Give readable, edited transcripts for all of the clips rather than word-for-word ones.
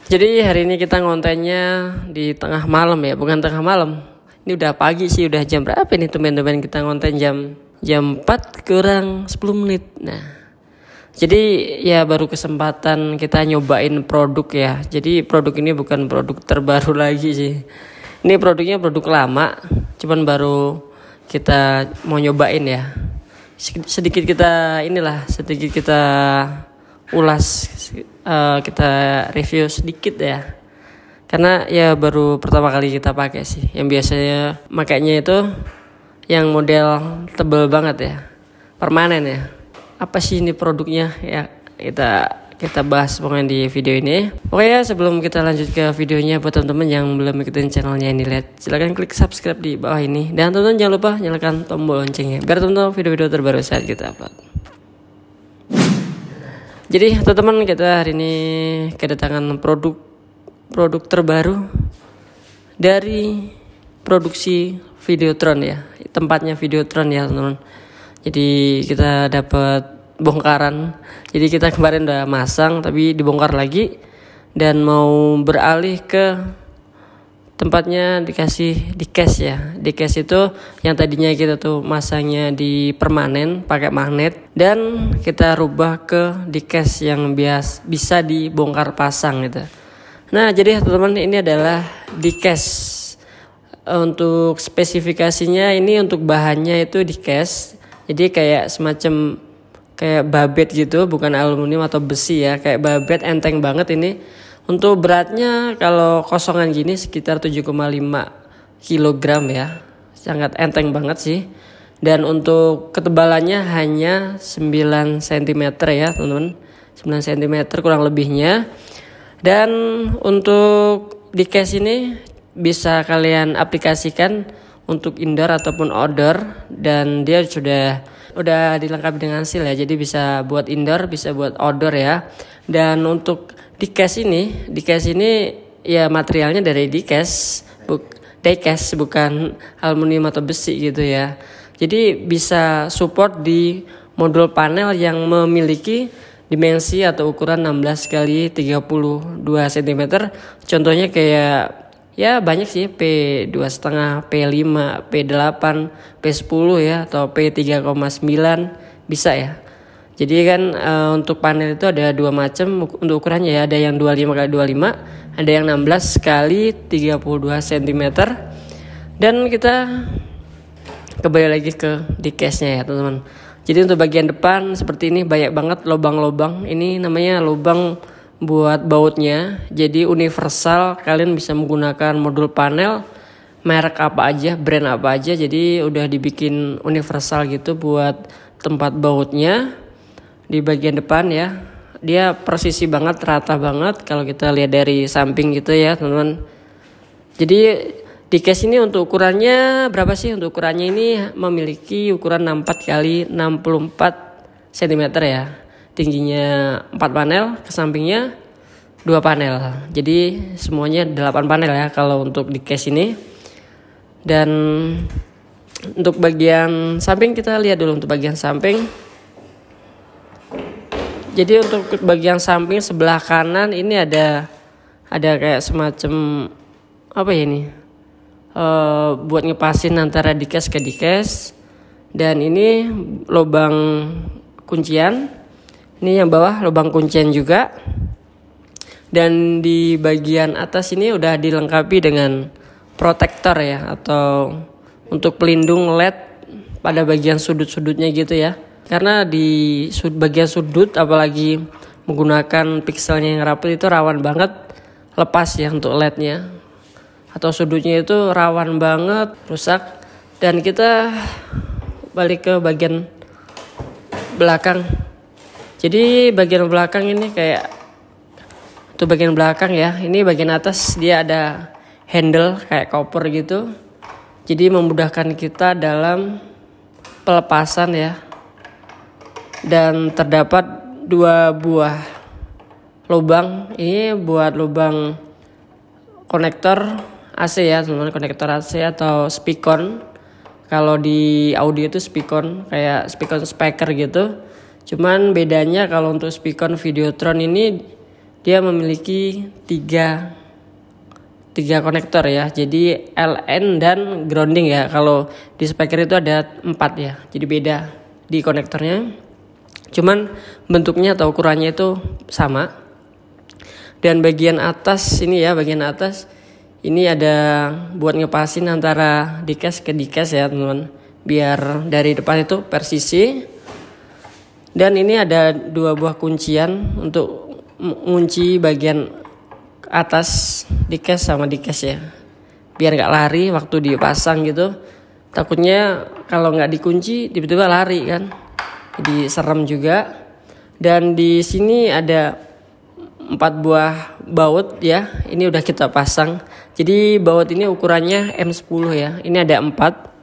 Jadi hari ini kita ngontennya di tengah malam ya, bukan tengah malam. Ini udah pagi sih, udah jam berapa nih teman-teman, kita ngonten jam 4 kurang 10 menit. Nah, jadi ya baru kesempatan kita nyobain produk ya. Jadi produk ini bukan produk terbaru lagi sih. Ini produknya produk lama, cuman baru kita mau nyobain ya. Sedikit kita ulas, kita review sedikit ya. Karena ya baru pertama kali kita pakai sih. Yang biasanya makanya itu yang model tebel banget ya, permanen ya. Apa sih ini produknya ya, kita bahas pokoknya di video ini. Oke ya, sebelum kita lanjut ke videonya, buat teman-teman yang belum ikutin channelnya ini, silahkan klik subscribe di bawah ini. Dan teman-teman jangan lupa nyalakan tombol loncengnya biar teman-teman video-video terbaru saat kita upload. Jadi teman-teman, kita hari ini kedatangan produk terbaru dari produksi Videotron ya, tempatnya Videotron ya teman-teman. Jadi kita dapat bongkaran. Jadi kita kemarin udah masang tapi dibongkar lagi dan mau beralih ke tempatnya dikasih di case ya. Di case itu yang tadinya kita tuh masangnya di permanen pakai magnet, dan kita rubah ke di case yang bisa dibongkar pasang gitu. Nah, jadi teman-teman, ini adalah di case. Untuk spesifikasinya, ini untuk bahannya itu di case. Jadi kayak semacam kayak babet gitu, bukan aluminium atau besi ya, kayak babet, enteng banget ini. Untuk beratnya kalau kosongan gini sekitar 7,5 kg ya, sangat enteng banget sih. Dan untuk ketebalannya hanya 9 cm ya teman-teman, 9 cm kurang lebihnya. Dan untuk di case ini bisa kalian aplikasikan untuk indoor ataupun outdoor, dan dia udah dilengkapi dengan seal ya, jadi bisa buat indoor, bisa buat outdoor ya. Dan untuk di case ini ya materialnya dari diecast bukan aluminium atau besi gitu ya. Jadi bisa support di modul panel yang memiliki dimensi atau ukuran 16 kali 32 cm. Contohnya kayak ya banyak sih, P2,5, P5, P8, P10 ya, atau P3,9 bisa ya. Jadi kan untuk panel itu ada dua macam untuk ukurannya ya, ada yang 25x25, ada yang 16 kali 32 cm. Dan kita kembali lagi ke di case-nya ya teman-teman. Jadi untuk bagian depan seperti ini banyak banget lubang-lubang. Ini namanya lubang buat bautnya. Jadi universal, kalian bisa menggunakan modul panel merek apa aja, brand apa aja. Jadi udah dibikin universal gitu buat tempat bautnya di bagian depan ya. Dia presisi banget, rata banget kalau kita lihat dari samping gitu ya teman-teman. Jadi di case ini untuk ukurannya berapa sih? Untuk ukurannya ini memiliki ukuran 64 kali 64 cm ya. Tingginya 4 panel, ke sampingnya 2 panel. Jadi semuanya 8 panel ya kalau untuk di case ini. Dan untuk bagian samping, kita lihat dulu untuk bagian samping. Jadi untuk bagian samping sebelah kanan ini ada kayak semacam apa ya ini? Buat ngepasin antara diecast ke diecast. Dan ini lubang kuncian. Ini yang bawah lubang kuncian juga. Dan di bagian atas ini udah dilengkapi dengan protektor ya, atau untuk pelindung LED pada bagian sudut-sudutnya gitu ya. Karena di bagian sudut, apalagi menggunakan pixelnya yang rapet, itu rawan banget lepas ya untuk LED-nya. Atau sudutnya itu rawan banget rusak. Dan kita balik ke bagian belakang. Jadi bagian belakang ini kayak untuk bagian belakang ya. Ini bagian atas dia ada handle kayak koper gitu. Jadi memudahkan kita dalam pelepasan ya. Dan terdapat 2 buah lubang. Ini buat lubang konektor AC ya teman-teman, konektor AC atau speakon. Kalau di audio itu speakon, kayak speaker gitu. Cuman bedanya kalau untuk speakon Videotron ini dia memiliki tiga konektor ya. Jadi LN dan grounding ya. Kalau di speaker itu ada 4 ya. Jadi beda di konektornya. Cuman bentuknya atau ukurannya itu sama. Dan bagian atas ini ya, bagian atas ini ada buat ngepasin antara diecast ke diecast ya teman-teman. Biar dari depan itu persisi. Dan ini ada 2 buah kuncian untuk mengunci bagian atas diecast sama diecast ya. Biar nggak lari waktu dipasang gitu. Takutnya kalau nggak dikunci tiba-tiba lari kan. Jadi serem juga. Dan di sini ada 4 buah baut ya. Ini udah kita pasang. Jadi baut ini ukurannya M10 ya. Ini ada 4.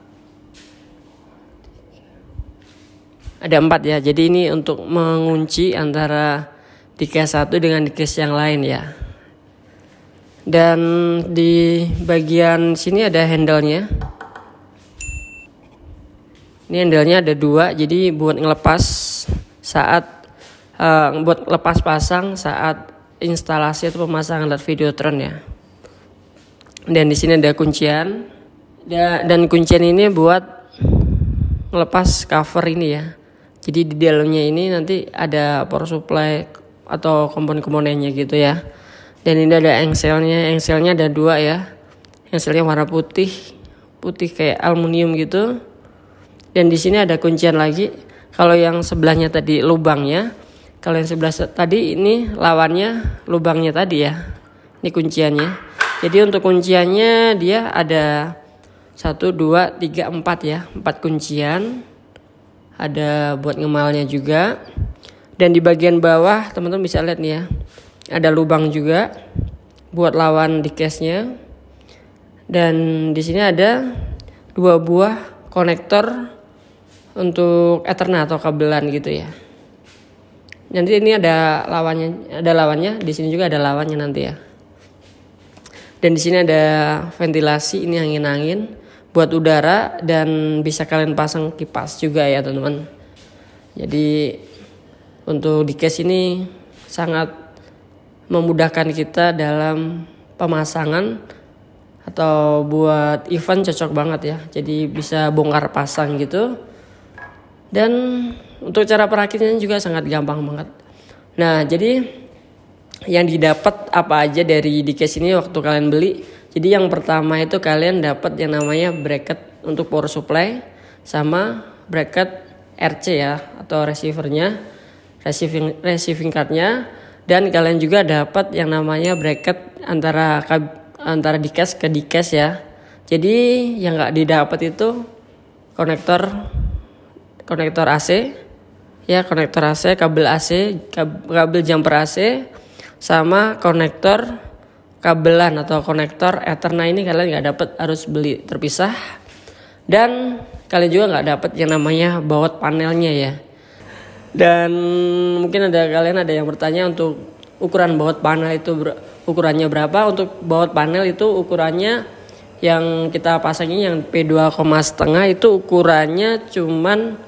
Ada 4 ya. Jadi ini untuk mengunci antara diecast satu dengan diecast yang lain ya. Dan di bagian sini ada handle-nya. Ini handle-nya ada 2. Jadi buat ngelepas saat buat lepas pasang saat instalasi atau pemasangan LED Videotron ya. Dan di sini ada kuncian. Dan kuncian ini buat ngelepas cover ini ya. Jadi di dalamnya ini nanti ada power supply atau komponen-komponennya gitu ya. Dan ini ada engselnya ada 2 ya. Engselnya warna putih kayak aluminium gitu. Dan di sini ada kuncian lagi. Kalau yang sebelahnya tadi lubangnya, kalau yang sebelah tadi ini lawannya lubangnya tadi ya. Ini kunciannya. Jadi untuk kunciannya dia ada 1, 2, 3, 4 ya. 4 kuncian. Ada buat ngemalnya juga. Dan di bagian bawah teman-teman bisa lihat nih ya. Ada lubang juga buat lawan diecast-nya. Dan di sini ada 2 buah konektor untuk Ethernet atau kabelan gitu ya. Nanti ini ada lawannya, di sini juga ada lawannya nanti ya. Dan di sini ada ventilasi, ini angin-angin buat udara dan bisa kalian pasang kipas juga ya teman-teman. Jadi untuk diecast ini sangat memudahkan kita dalam pemasangan atau buat event cocok banget ya. Jadi bisa bongkar pasang gitu. Dan untuk cara perakitannya juga sangat gampang banget. Nah, jadi yang didapat apa aja dari diecast ini waktu kalian beli. Jadi yang pertama itu kalian dapat yang namanya bracket untuk power supply sama bracket RC ya atau receivernya, receiving cardnya. Dan kalian juga dapat yang namanya bracket antara diecast ke diecast ya. Jadi yang nggak didapat itu konektor AC ya, konektor AC, kabel jumper AC sama konektor kabelan atau konektor Ethernet ini kalian nggak dapat, harus beli terpisah. Dan kalian juga nggak dapat yang namanya baut panelnya ya. Dan mungkin kalian ada yang bertanya untuk ukuran baut panel itu ukurannya berapa. Untuk baut panel itu ukurannya yang kita pasangin yang P2,5 itu ukurannya cuman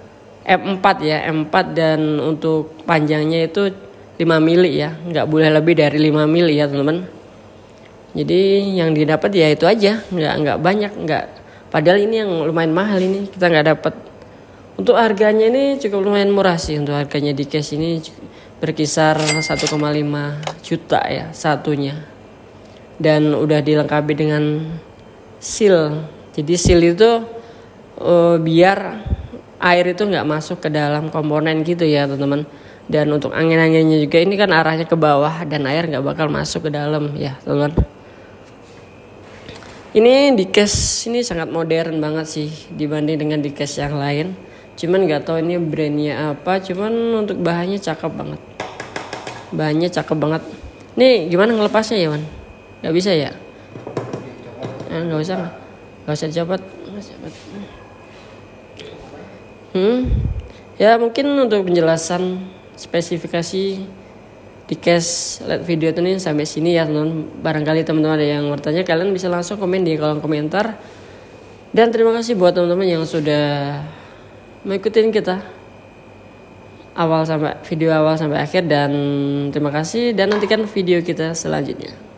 M4 ya, M4, dan untuk panjangnya itu 5 mili ya, nggak boleh lebih dari 5 mili ya teman-teman. Jadi yang didapat ya itu aja, nggak banyak, padahal ini yang lumayan mahal ini kita nggak dapat. Untuk harganya ini cukup lumayan murah sih, untuk harganya diecast ini berkisar 1,5 juta ya satunya. Dan udah dilengkapi dengan seal. Jadi seal itu biar air itu nggak masuk ke dalam komponen gitu ya teman-teman. Dan untuk angin-anginnya juga ini kan arahnya ke bawah dan air nggak bakal masuk ke dalam ya teman-teman. Ini diecast ini sangat modern banget sih dibanding dengan diecast yang lain. Cuman nggak tahu ini brandnya apa. Cuman untuk bahannya cakep banget. Bahannya cakep banget. Nih gimana ngelepasnya ya Wan? Nggak bisa ya? Nggak usah dicopot. Ya mungkin untuk penjelasan spesifikasi diecast LED Videotron ini sampai sini ya teman-teman. Barangkali teman-teman ada yang bertanya, kalian bisa langsung komen di kolom komentar. Dan terima kasih buat teman-teman yang sudah mengikuti kita. awal sampai akhir, dan terima kasih dan nantikan video kita selanjutnya.